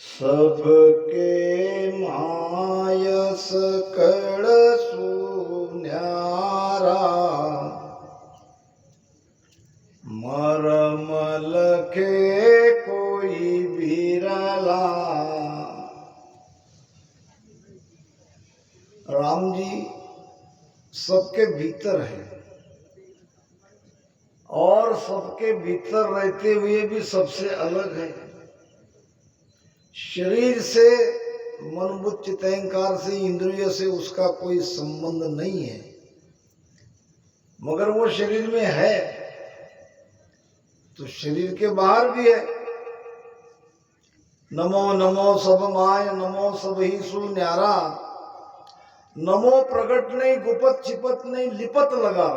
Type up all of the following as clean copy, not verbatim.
सबके माय सकळ सुन्यारा मरमल के कोई बिरला। राम जी सबके भीतर है और सबके भीतर रहते हुए भी सबसे अलग है। शरीर से, मन बुद्धि चित्त अहंकार से, इंद्रिय से उसका कोई संबंध नहीं है, मगर वो शरीर में है तो शरीर के बाहर भी है। नमो नमो सब माय, नमो सब ही सु न्यारा। नमो प्रगट नहीं, गुपत छिपत नहीं, लिपत लगा।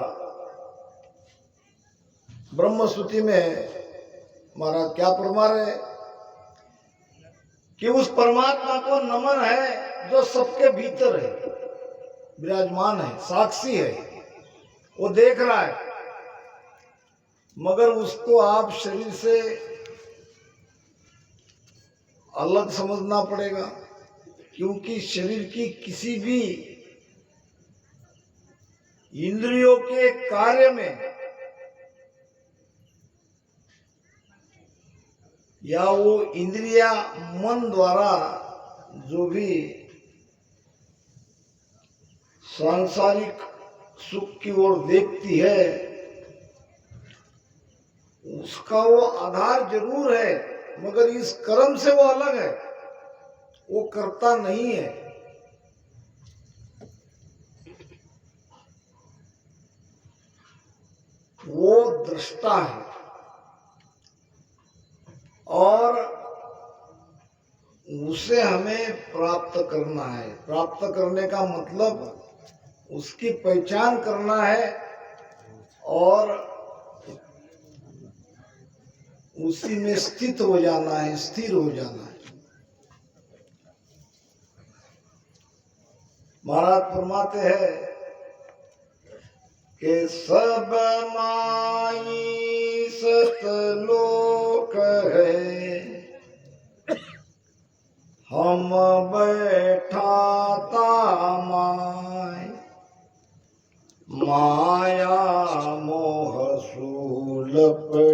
ब्रह्म स्तुति में महाराज क्या फरमा रहे कि उस परमात्मा को नमन है जो सबके भीतर है, विराजमान है, साक्षी है, वो देख रहा है, मगर उसको आप शरीर से अलग समझना पड़ेगा, क्योंकि शरीर की किसी भी इंद्रियों के कार्य में या वो इंद्रिया मन द्वारा जो भी सांसारिक सुख की ओर देखती है उसका वो आधार जरूर है, मगर इस कर्म से वो अलग है, वो करता नहीं है। वो दृष्टा है और उसे हमें प्राप्त करना है। प्राप्त करने का मतलब उसकी पहचान करना है और उसी में स्थित हो जाना है, स्थिर हो जाना है। महाराज फरमाते हैं कि सब माई सतलोक है, हम बैठा तामाय, माया मोह सुलपटिया,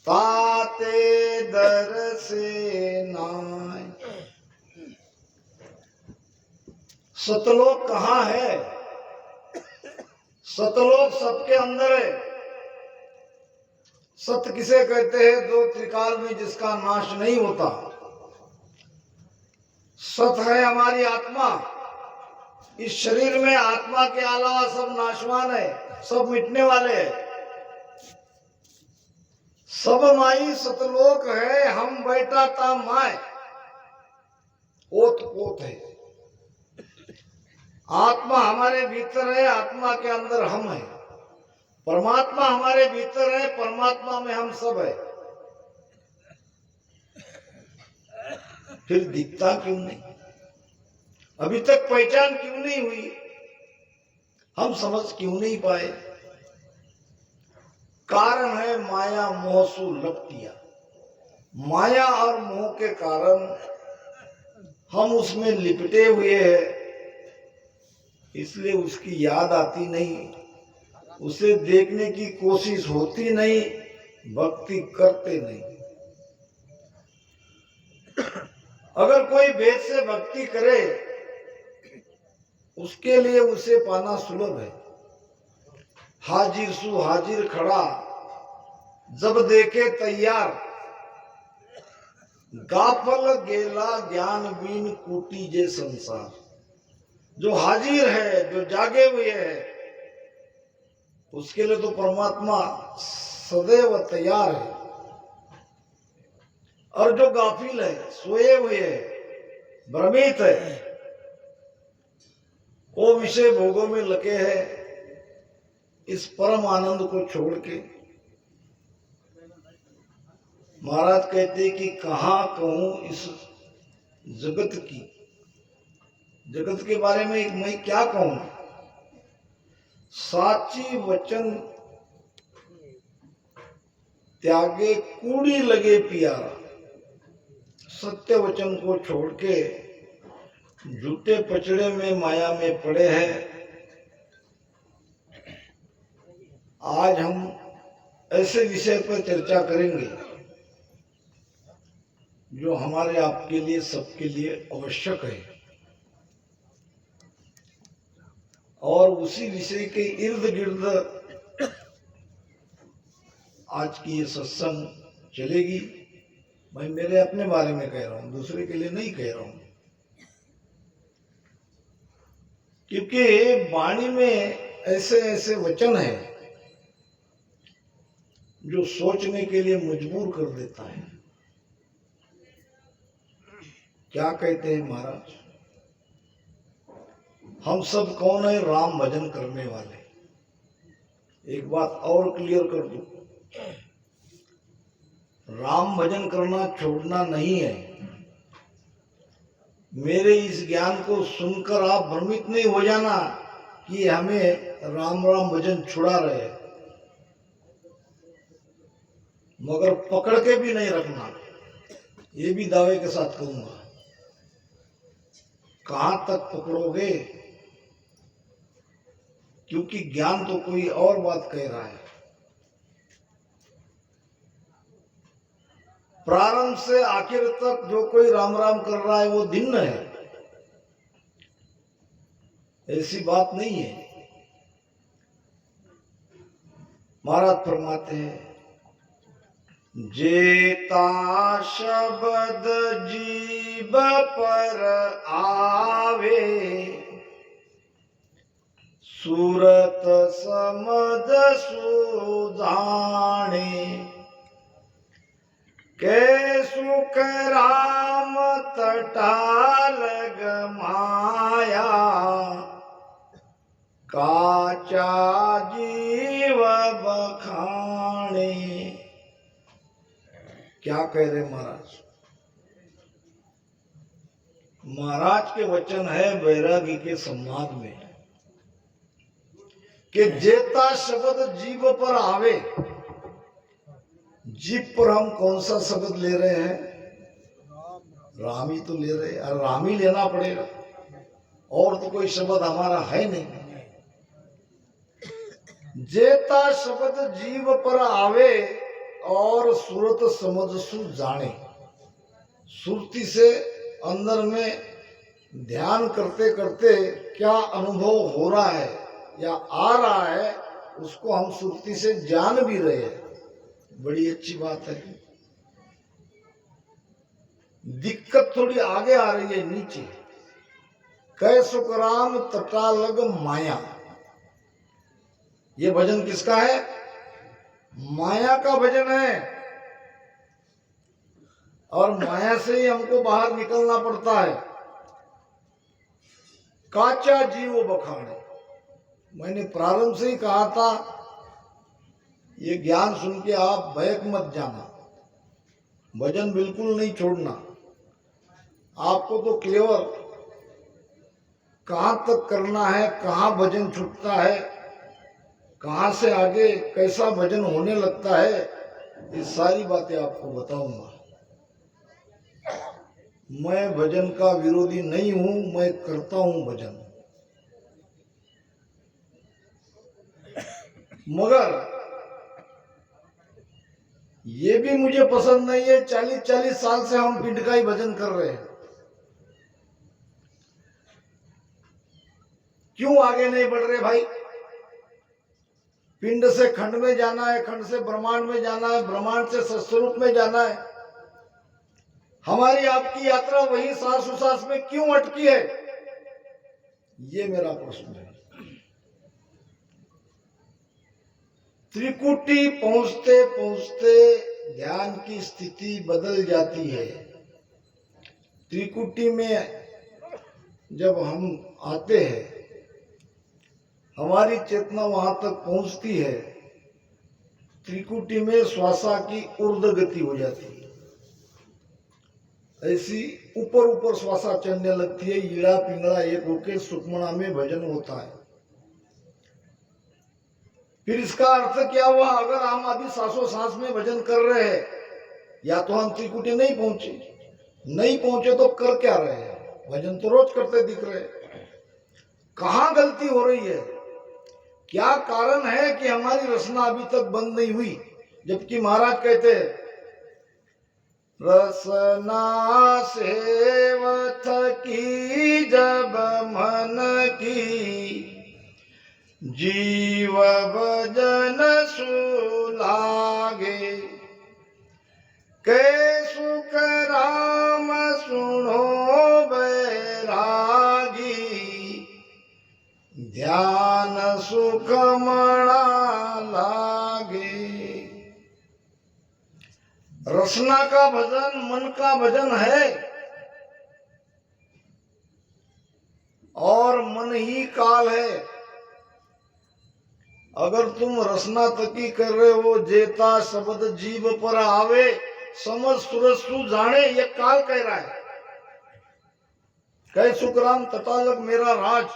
ताते दर से नाय। सतलोक कहाँ है? सतलोक सबके अंदर है। सत किसे कहते हैं? जो त्रिकाल में जिसका नाश नहीं होता। सत है हमारी आत्मा। इस शरीर में आत्मा के अलावा सब नाशवान है, सब मिटने वाले हैं। सब माई सतलोक है, हम बैठा ता माय, ओत पोत है। आत्मा हमारे भीतर है, आत्मा के अंदर हम है। परमात्मा हमारे भीतर है, परमात्मा में हम सब है। फिर दिखता क्यों नहीं? अभी तक पहचान क्यों नहीं हुई? हम समझ क्यों नहीं पाए? कारण है माया मोह सु लपटिया। माया और मोह के कारण हम उसमें लिपटे हुए हैं, इसलिए उसकी याद आती नहीं, उसे देखने की कोशिश होती नहीं, भक्ति करते नहीं। अगर कोई भेद से भक्ति करे उसके लिए उसे पाना सुलभ है। हाजिर सु हाजिर खड़ा, जब देखे तैयार, गाफल गेला ज्ञान बीन कूटी जे संसार। जो हाजिर है, जो जागे हुए है, उसके लिए तो परमात्मा सदैव तैयार है। और जो गाफिल है, सोए हुए है, भ्रमित है, वो विषय भोगों में लगे हैं, इस परम आनंद को छोड़ के। महाराज कहते कि कहाँ कहूं इस जगत की, जगत के बारे में मैं क्या कहूं? साची वचन त्यागे कूड़ी लगे प्यारा। सत्य वचन को छोड़ के झूठे पचड़े में माया में पड़े हैं। आज हम ऐसे विषय पर चर्चा करेंगे जो हमारे आपके लिए सबके लिए आवश्यक है, और उसी विषय के इर्द गिर्द आज की ये सत्संग चलेगी। मैं मेरे अपने बारे में कह रहा हूं, दूसरे के लिए नहीं कह रहा हूं, क्योंकि वाणी में ऐसे ऐसे वचन है जो सोचने के लिए मजबूर कर देता है। क्या कहते हैं महाराज, हम सब कौन है? राम भजन करने वाले। एक बात और क्लियर कर दूं, राम भजन करना छोड़ना नहीं है। मेरे इस ज्ञान को सुनकर आप भ्रमित नहीं हो जाना कि हमें राम राम भजन छुड़ा रहे हैं, मगर पकड़ के भी नहीं रखना, ये भी दावे के साथ कहूंगा। कहां तक पकड़ोगे? क्योंकि ज्ञान तो कोई और बात कह रहा है। प्रारंभ से आखिर तक जो कोई राम राम कर रहा है वो भिन्न है, ऐसी बात नहीं है। महाराज फरमाते हैं, जेता शब्द जीव पर आवे, सूरत समद सुजाने, के सुख राम तटालग माया, काचा जीव बखाने। क्या कह रहे महाराज? महाराज के वचन है वैरागी के संवाद में कि जेता शब्द जीव पर आवे। जीव पर हम कौन सा शब्द ले रहे हैं? राम ही तो ले रहे हैं, और राम ही लेना पड़ेगा, और तो कोई शब्द हमारा है नहीं। जेता शब्द जीव पर आवे और सूरत समझ सु जाने। सुरती से अंदर में ध्यान करते करते क्या अनुभव हो रहा है या आ रहा है, उसको हम सुरती से जान भी रहे हैं। बड़ी अच्छी बात है। दिक्कत थोड़ी आगे आ रही है, नीचे। कै सुख राम तटालग माया। ये भजन किसका है? माया का भजन है, और माया से ही हमको बाहर निकलना पड़ता है। काचा जीव बखाने। मैंने प्रारंभ से ही कहा था, ये ज्ञान सुन के आप बहक मत जाना, भजन बिल्कुल नहीं छोड़ना। आपको तो केवल कहां तक करना है, कहां भजन छूटता है, कहां से आगे कैसा भजन होने लगता है, ये सारी बातें आपको बताऊंगा। मैं भजन का विरोधी नहीं हूं, मैं करता हूं भजन, मगर ये भी मुझे पसंद नहीं है। 40-40 साल से हम पिंड का ही भजन कर रहे हैं, क्यों आगे नहीं बढ़ रहे भाई? पिंड से खंड में जाना है, खंड से ब्रह्मांड में जाना है, ब्रह्मांड से सत्स्वरूप में जाना है। हमारी आपकी यात्रा वही सांस उसास में क्यों अटकी है? ये मेरा प्रश्न है। त्रिकुटी पहुंचते पहुंचते ध्यान की स्थिति बदल जाती है। त्रिकुटी में जब हम आते हैं, हमारी चेतना वहां तक पहुंचती है। त्रिकुटी में श्वासा की ऊर्ध्व गति हो जाती है, ऐसी ऊपर ऊपर श्वासा चलने लगती है। ईड़ा पिंगड़ा एक होके सुखमणा में भजन होता है। फिर इसका अर्थ क्या हुआ? अगर हम अभी सांसों सांस में भजन कर रहे हैं, या तो हम त्रिकुटी नहीं पहुंचे, नहीं पहुंचे तो कर क्या रहे हैं? भजन तो रोज करते दिख रहे। कहां गलती हो रही है? क्या कारण है कि हमारी रचना अभी तक बंद नहीं हुई? जबकि महाराज कहते हैं रसना सेवत की जब मन की, जीव भजन सुलागे, कै सुख राम सुनो बैरागी, ध्यान सुख मणा लागे। रसना का भजन मन का भजन है और मन ही काल है। अगर तुम रसना तकी कर रहे हो, जेता शब्द जीव पर आवे, समझ सूरज सु जाने, ये काल कह रहा है। कह सुखराम तटालक मेरा राज,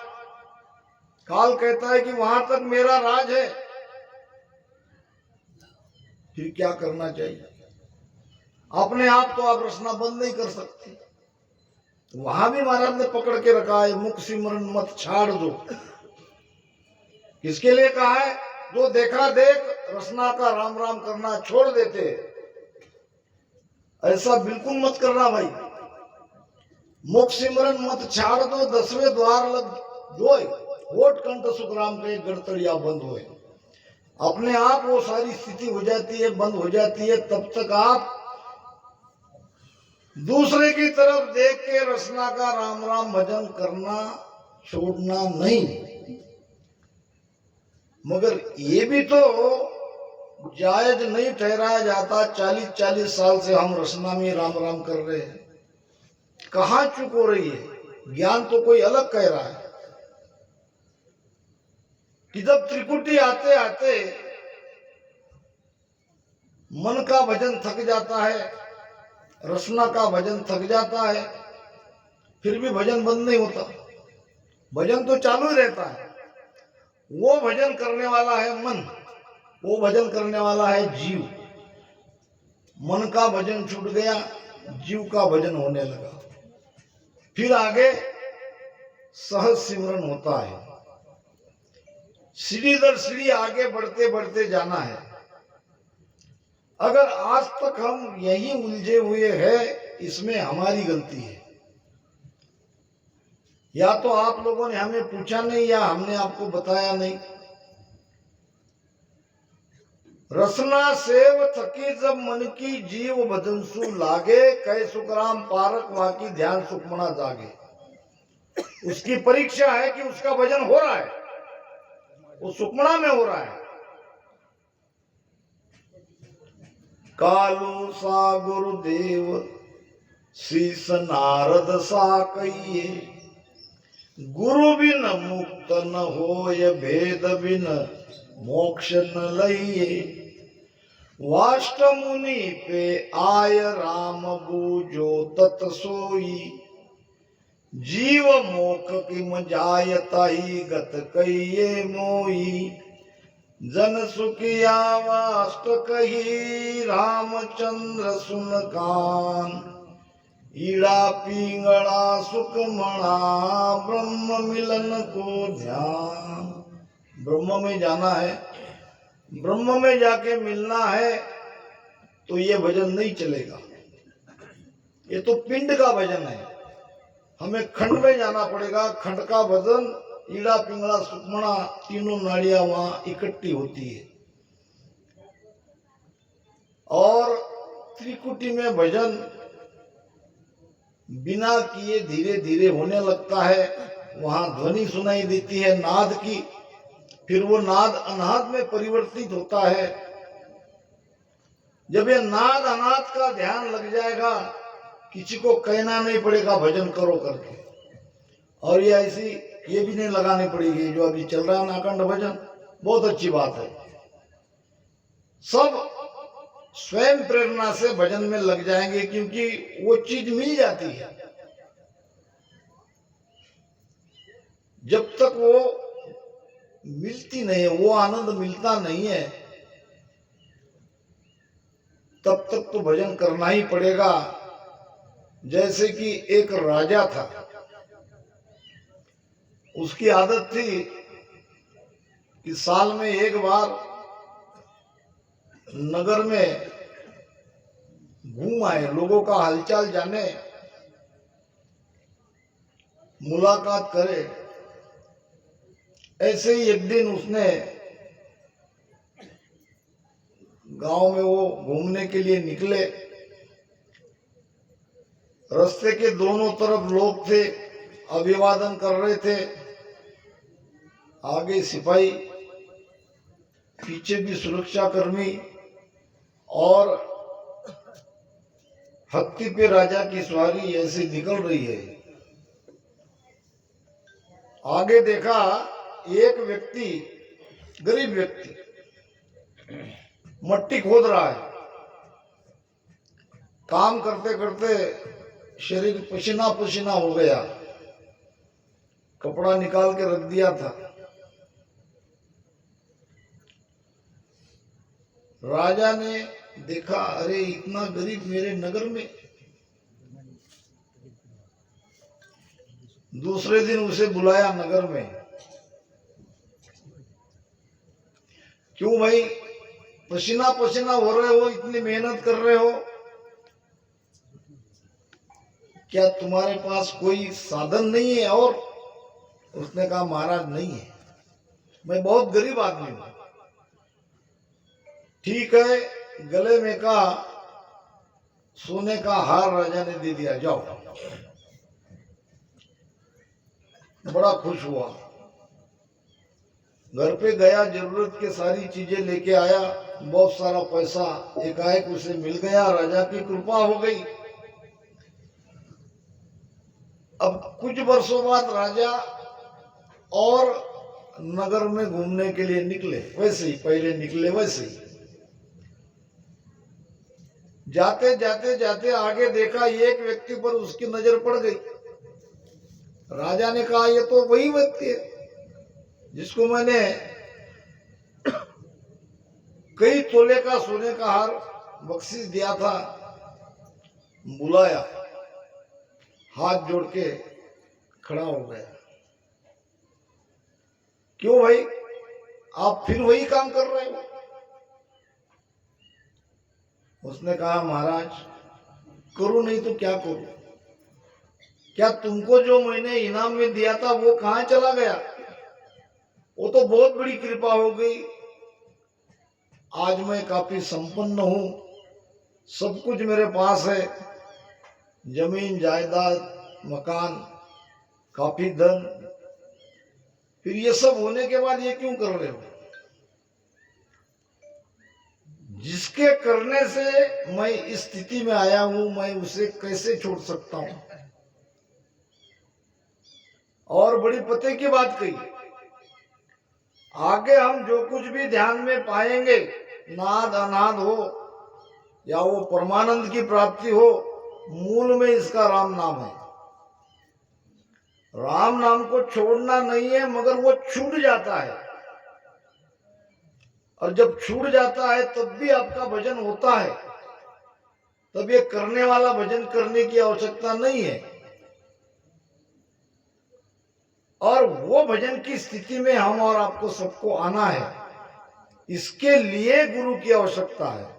काल कहता है कि वहां तक मेरा राज है। फिर क्या करना चाहिए? अपने आप तो आप रचना बंद नहीं कर सकते। वहां भी महाराज ने पकड़ के रखा है, मुख सिमरन मत छाड़ दो। किसके लिए कहा है? जो देखा देख रचना का राम राम करना छोड़ देते। ऐसा बिल्कुल मत करना भाई। मुख सिमरन मत छाड़ दो, 10वें द्वार लग दोय, होठ कंठ सुखराम के गड़तड़िया बंद हुए। अपने आप वो सारी स्थिति हो जाती है, बंद हो जाती है। तब तक आप दूसरे की तरफ देख के रचना का राम राम भजन करना छोड़ना नहीं। मगर ये भी तो जायज नहीं ठहराया जाता। 40-40 साल से हम रचना में राम राम कर रहे हैं, कहां चूक हो रही है? ज्ञान तो कोई अलग कह रहा है कि जब त्रिकुटी आते आते मन का भजन थक जाता है, रचना का भजन थक जाता है, फिर भी भजन बंद नहीं होता, भजन तो चालू ही रहता है। वो भजन करने वाला है मन, वो भजन करने वाला है जीव। मन का भजन छूट गया, जीव का भजन होने लगा। फिर आगे सहज सिमरन होता है। सीढ़ी दर सीढ़ी आगे बढ़ते बढ़ते जाना है। अगर आज तक हम यही उलझे हुए हैं, इसमें हमारी गलती है। या तो आप लोगों ने हमें पूछा नहीं, या हमने आपको बताया नहीं। रसना सेव थकी जब मन की, जीव भजन सु लागे, कह सुखराम पारक वाकी, ध्यान सुखमना जागे। उसकी परीक्षा है कि उसका भजन हो रहा है, वो सुखमना में हो रहा है। कालू सा गुरुदेव शीस नारद सा कहिए, गुरु बिन मुक्त न होय, भेद बिन मोक्ष न लइए। वाष्ट मुनि पे आय राम बूझो तत सोई, जीव मोख किम जायता ही गत कहिए मोई। जन सुखिया वाष्ट कही, रामचंद्र सुन कान, ईड़ा पिंगड़ा सुख मणा, ब्रह्म मिलन को ध्यान। ब्रह्म में जाना है, ब्रह्म में जाके मिलना है, तो ये भजन नहीं चलेगा। ये तो पिंड का भजन है, हमें खंड में जाना पड़ेगा। खंड का भजन, ईड़ा पिंगड़ा सुखमणा, तीनों नाड़ियां वहां इकट्ठी होती है। और त्रिकुटी में भजन बिना किए धीरे धीरे होने लगता है। वहां ध्वनि सुनाई देती है नाद की, फिर वो नाद अनाद में परिवर्तित होता है। जब ये नाद अनाद का ध्यान लग जाएगा, किसी को कहना नहीं पड़ेगा भजन करो करके। और ये ऐसी ये भी नहीं लगानी पड़ेगी जो अभी चल रहा है नाखंड भजन, बहुत अच्छी बात है। सब स्वयं प्रेरणा से भजन में लग जाएंगे, क्योंकि वो चीज मिल जाती है। जब तक वो मिलती नहीं है, वो आनंद मिलता नहीं है, तब तक तो भजन करना ही पड़ेगा। जैसे कि एक राजा था, उसकी आदत थी कि साल में एक बार नगर में घूम आए, लोगों का हालचाल जाने, मुलाकात करे। ऐसे ही एक दिन उसने गांव में वो घूमने के लिए निकले। रास्ते के दोनों तरफ लोग थे, अभिवादन कर रहे थे। आगे सिपाही, पीछे भी सुरक्षा कर्मी, और हत्ती पे राजा की सवारी ऐसे निकल रही है। आगे देखा एक व्यक्ति, गरीब व्यक्ति, मट्टी खोद रहा है। काम करते करते शरीर पसीना पसीना हो गया, कपड़ा निकाल के रख दिया था। राजा ने देखा, अरे इतना गरीब मेरे नगर में। दूसरे दिन उसे बुलाया नगर में। क्यों भाई, पसीना पसीना हो रहे हो, इतनी मेहनत कर रहे हो, क्या तुम्हारे पास कोई साधन नहीं है? और उसने कहा, महाराज नहीं है, मैं बहुत गरीब आदमी हूं। ठीक है, गले में का सोने का हार राजा ने दे दिया, जाओ। बड़ा खुश हुआ, घर पे गया, जरूरत के सारी चीजें लेके आया, बहुत सारा पैसा एकाएक उसे मिल गया, राजा की कृपा हो गई। अब कुछ वर्षों बाद राजा और नगर में घूमने के लिए निकले, वैसे ही पहले निकले वैसे ही। जाते जाते जाते आगे देखा, एक व्यक्ति पर उसकी नजर पड़ गई। राजा ने कहा, ये तो वही व्यक्ति है जिसको मैंने कई तोले का सोने का हार बख्शीश दिया था। बुलाया, हाथ जोड़ के खड़ा हो गया। क्यों भाई, आप फिर वही काम कर रहे हो? उसने कहा, महाराज करूं नहीं तो क्या करूं? क्या तुमको जो मैंने इनाम में दिया था वो कहां चला गया? वो तो बहुत बड़ी कृपा हो गई, आज मैं काफी संपन्न हूं, सब कुछ मेरे पास है, जमीन जायदाद मकान, काफी धन। फिर ये सब होने के बाद ये क्यों कर रहे हो? जिसके करने से मैं इस स्थिति में आया हूं, मैं उसे कैसे छोड़ सकता हूं? और बड़ी पते की बात कही, आगे हम जो कुछ भी ध्यान में पाएंगे, नाद अनाद हो या वो परमानंद की प्राप्ति हो, मूल में इसका राम नाम है। राम नाम को छोड़ना नहीं है, मगर वो छूट जाता है, और जब छूट जाता है तब भी आपका भजन होता है। तब ये करने वाला भजन करने की आवश्यकता नहीं है, और वो भजन की स्थिति में हम और आपको सबको आना है। इसके लिए गुरु की आवश्यकता है।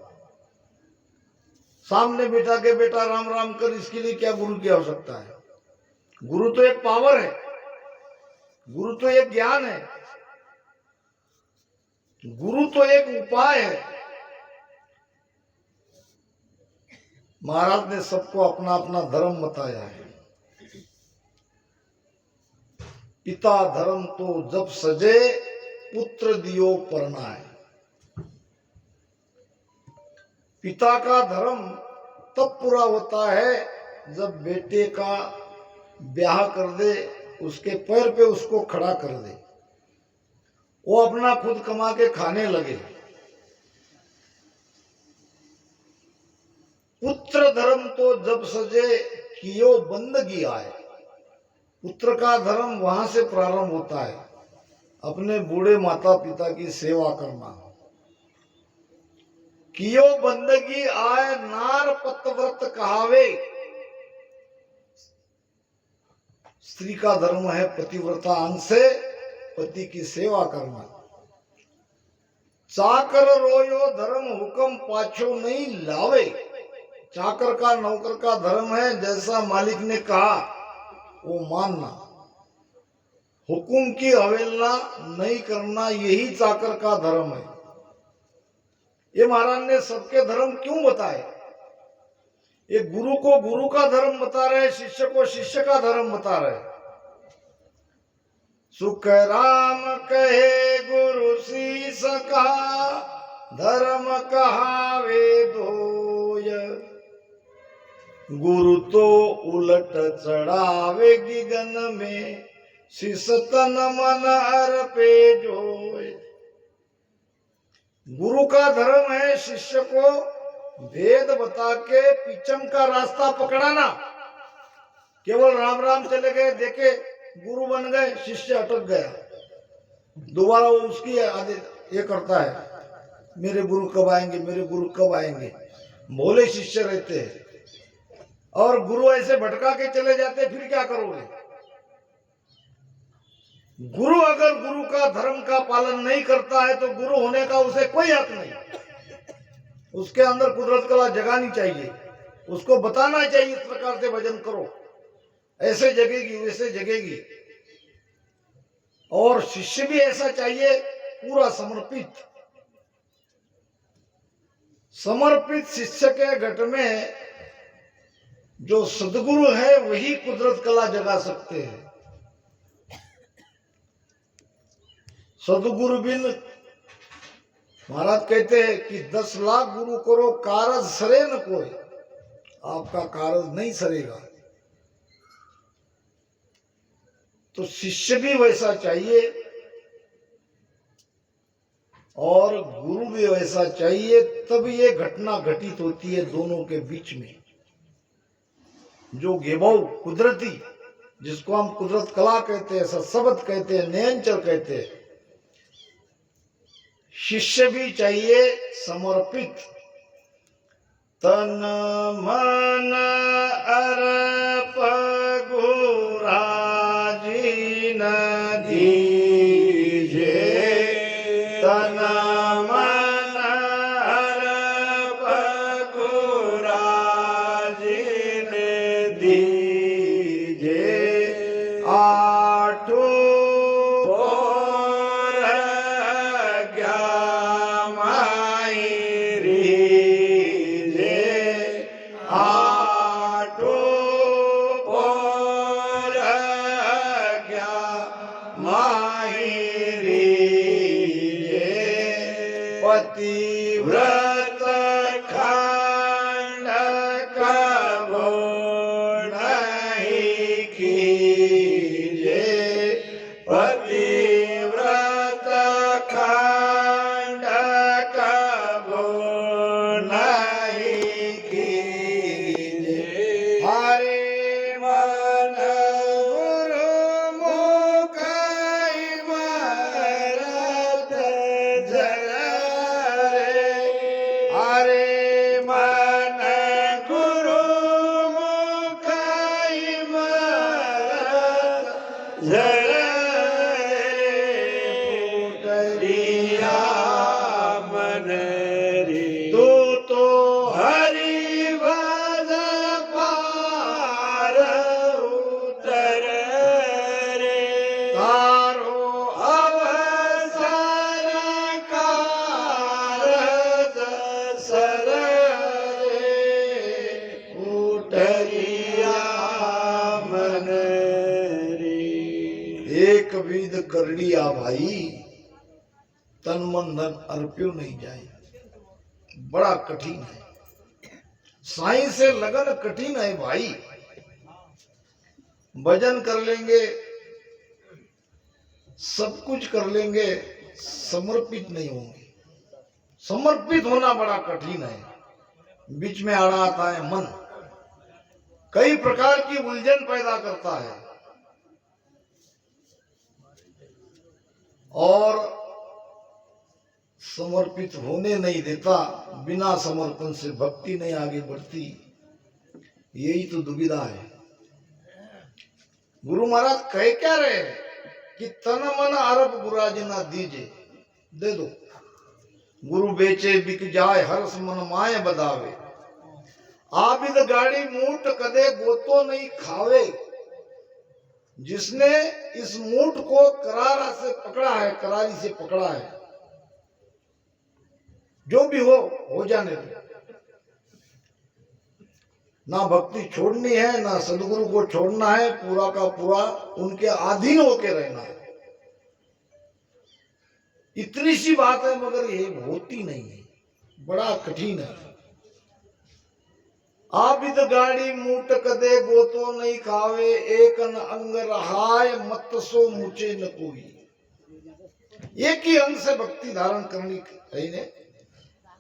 सामने बिठा के बेटा राम राम कर, इसके लिए क्या गुरु की आवश्यकता है? गुरु तो एक पावर है, गुरु तो एक ज्ञान है, गुरु तो एक उपाय है। महाराज ने सबको अपना अपना धर्म बताया है। पिता धर्म तो जब सजे, पुत्र दियो परनाए। पिता का धर्म तब पूरा होता है जब बेटे का ब्याह कर दे, उसके पैर पे उसको खड़ा कर दे, वो अपना खुद कमा के खाने लगे। पुत्र धर्म तो जब सजे, कियो बंदगी आए। पुत्र का धर्म वहां से प्रारंभ होता है, अपने बूढ़े माता पिता की सेवा करना। कियो बंदगी आए, नार पतव्रत कहावे। स्त्री का धर्म है पतिव्रता अंग से पति की सेवा करना। चाकर रोयो धर्म हुक्म पाछो नहीं लावे। चाकर का नौकर का धर्म है जैसा मालिक ने कहा वो मानना, हुक्म की अवहेलना नहीं करना, यही चाकर का धर्म है। ये महाराज ने सबके धर्म क्यों बताए? ये गुरु को गुरु का धर्म बता रहे, शिष्य को शिष्य का धर्म बता रहे। सुख राम कहे गुरु शीस का धर्म कहावे दोय। गुरु तो उलट चढ़ावे गगन में शिष तन मन अर्पे जोय। गुरु का धर्म है शिष्य को भेद बता के पिछम का रास्ता पकड़ाना। केवल राम राम चले गए, देखे गुरु बन गए, शिष्य अटक गया, दोबारा वो उसकी आदत ये करता है, मेरे गुरु कब आएंगे, मेरे गुरु कब आएंगे। भोले शिष्य रहते हैं और गुरु ऐसे भटका के चले जाते, फिर क्या करोगे? गुरु अगर गुरु का धर्म का पालन नहीं करता है तो गुरु होने का उसे कोई हक नहीं। उसके अंदर कुदरत कला जगानी चाहिए, उसको बताना चाहिए इस प्रकार से भजन करो, ऐसे जगेगी वैसे जगेगी। और शिष्य भी ऐसा चाहिए पूरा समर्पित। समर्पित शिष्य के घट में जो सदगुरु है वही कुदरत कला जगा सकते हैं। सदगुरु बिन महाराज कहते हैं कि 10 लाख गुरु करो कारज सरे न कोई, आपका कारज नहीं सरेगा। तो शिष्य भी वैसा चाहिए और गुरु भी वैसा चाहिए, तब ये घटना घटित होती है दोनों के बीच में। जो गेबौ कुदरती, जिसको हम कुदरत कला कहते हैं, सत्सबद कहते हैं, नयनचर कहते हैं, शिष्य भी चाहिए समर्पित। तन मन अर्प गुराजी न दीजे, तन मन अर्प गुराजी न दीजे। आठो पतिव्रत खंड कबो नहीं कीजे, पतिव्रत खंड कबो नहीं कीजे। हरे मन गुरु मुखाई मरत जरा, हरे मन गुरु मुखाई मरत जरा। पुटरिया मन रे तू तो हरि भज पार उतर रे, तारो अवसर कारज सर रे। उठरिया मन रे एक विध कर लिया भाई, तन मन धन अर्प्यो नहीं जाए। बड़ा कठिन है, साईं से लगन कठिन है भाई। भजन कर लेंगे, सब कुछ कर लेंगे, समर्पित नहीं होंगे। समर्पित होना बड़ा कठिन है। बीच में आड़ा आता है मन, कई प्रकार की उलझन पैदा करता है और समर्पित होने नहीं देता। बिना समर्पण से भक्ति नहीं आगे बढ़ती। यही तो दुविधा है। गुरु महाराज कह क्या रहे कि तन मन अरब गुराज ना दीजे, दे दो। गुरु बेचे बिक जाए हर्ष मन माए बदावे, आबिद गाड़ी मूठ कदे गोतो नहीं खावे। जिसने इस मूठ को करारा से पकड़ा है, करारी से पकड़ा है, जो भी हो जाने दो। ना भक्ति छोड़नी है, ना सदगुरु को छोड़ना है, पूरा का पूरा उनके अधीन होके रहना है। इतनी सी बात है, मगर ये होती नहीं है, बड़ा कठिन है। आबिद गाड़ी मूट कदे गोतो नहीं खावे, एक न अंग रहाय मत सो मुचे न कोई। एक ही अंग से भक्ति धारण करनी है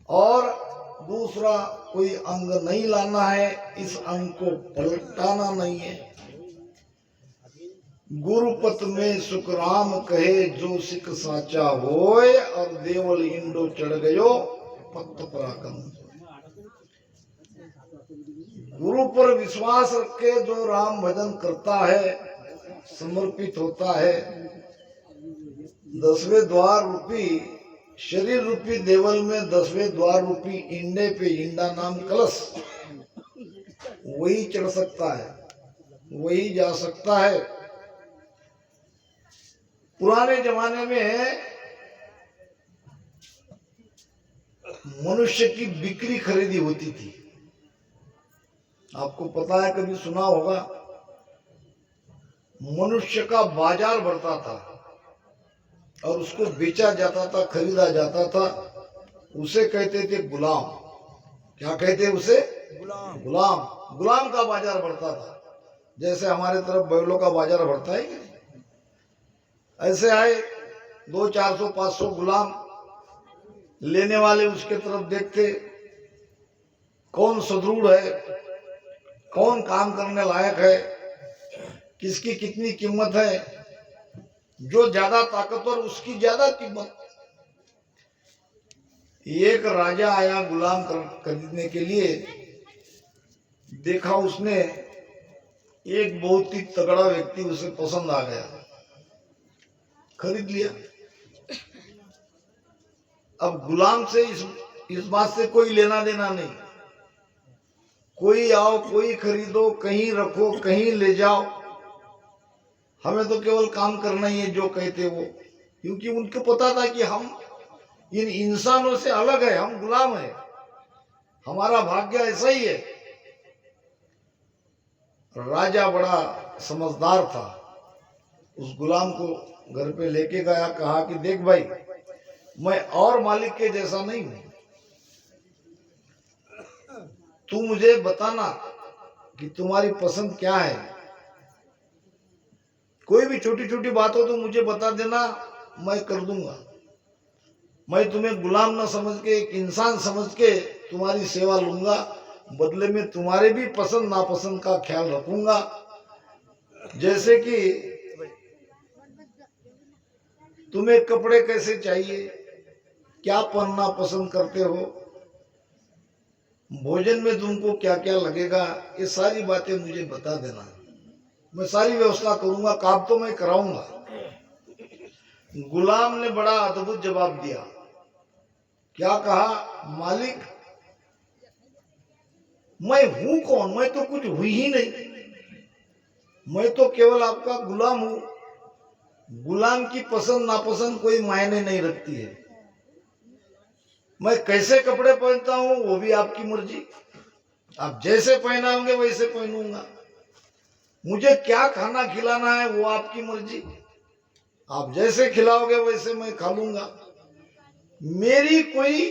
और दूसरा कोई अंग नहीं लाना है, इस अंग को पलटाना नहीं है। गुरुपत में सुखराम कहे जो सिख साचा होए, और देवल इंडो चढ़ गयो पत पराकम। गुरु पर विश्वास रख के जो राम भजन करता है, समर्पित होता है, 10वें द्वार रूपी शरीर रूपी देवल में 10वें द्वार रूपी इंडे पे इंडा नाम कलश, वही चढ़ सकता है, वही जा सकता है। पुराने जमाने में मनुष्य की बिक्री खरीदी होती थी, आपको पता है, कभी सुना होगा। मनुष्य का बाजार बढ़ता था और उसको बेचा जाता था, खरीदा जाता था। उसे कहते थे गुलाम। क्या कहते उसे? गुलाम। गुलाम का बाजार बढ़ता था, जैसे हमारे तरफ बैलों का बाजार बढ़ता है। ऐसे आए 200, 400, 500 गुलाम, लेने वाले उसके तरफ देखते, कौन सुदृढ़ है, कौन काम करने लायक है, किसकी कितनी कीमत है। जो ज्यादा ताकतवर उसकी ज्यादा कीमत। एक राजा आया गुलाम खरीदने के लिए, देखा उसने एक बहुत ही तगड़ा व्यक्ति उसे पसंद आ गया, खरीद लिया। अब गुलाम से इस बात से कोई लेना देना नहीं, कोई आओ, कोई खरीदो, कहीं रखो, कहीं ले जाओ, हमें तो केवल काम करना ही है जो कहते वो। क्योंकि उनको पता था कि हम इन इंसानों से अलग है, हम गुलाम हैं, हमारा भाग्य ऐसा ही है। राजा बड़ा समझदार था, उस गुलाम को घर पे लेके गया, कहा कि देख भाई, मैं और मालिक के जैसा नहीं हूं, तू मुझे बताना कि तुम्हारी पसंद क्या है। कोई भी छोटी छोटी बात हो तो मुझे बता देना, मैं कर दूंगा। मैं तुम्हें गुलाम न समझ के, एक इंसान समझ के तुम्हारी सेवा लूंगा, बदले में तुम्हारे भी पसंद नापसंद का ख्याल रखूंगा। जैसे कि तुम्हें कपड़े कैसे चाहिए, क्या पहनना पसंद करते हो, भोजन में तुमको क्या क्या लगेगा, ये सारी बातें मुझे बता देना, मैं सारी व्यवस्था करूंगा, काम तो मैं कराऊंगा। गुलाम ने बड़ा अद्भुत जवाब दिया। क्या कहा? मालिक, मैं हूं कौन? मैं तो कुछ हुई ही नहीं, मैं तो केवल आपका गुलाम हूं। गुलाम की पसंद नापसंद कोई मायने नहीं रखती है। मैं कैसे कपड़े पहनता हूं वो भी आपकी मर्जी, आप जैसे पहनाओगे वैसे पहनूंगा। मुझे क्या खाना खिलाना है वो आपकी मर्जी, आप जैसे खिलाओगे वैसे मैं खा लूंगा। मेरी कोई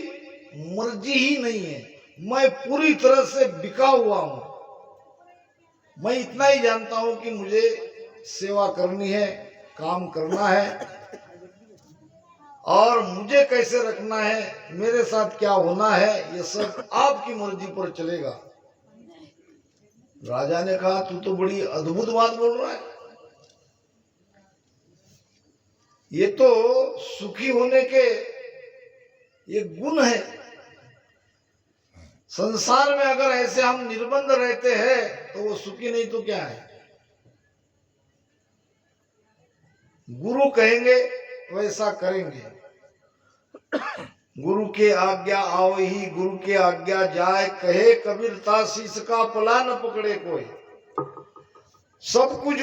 मर्जी ही नहीं है, मैं पूरी तरह से बिका हुआ हूं। मैं इतना ही जानता हूं कि मुझे सेवा करनी है, काम करना है, और मुझे कैसे रखना है, मेरे साथ क्या होना है, ये सब आपकी मर्जी पर चलेगा। राजा ने कहा, तू तो बड़ी अद्भुत बात बोल रहा है, ये तो सुखी होने के ये गुण है। संसार में अगर ऐसे हम निर्बंध रहते हैं तो वो सुखी नहीं तो क्या है। गुरु कहेंगे वैसा करेंगे। गुरु के आज्ञा आओ ही गुरु के आज्ञा जाए, कहे कबीर ता शीश का पला न पकड़े कोई। सब कुछ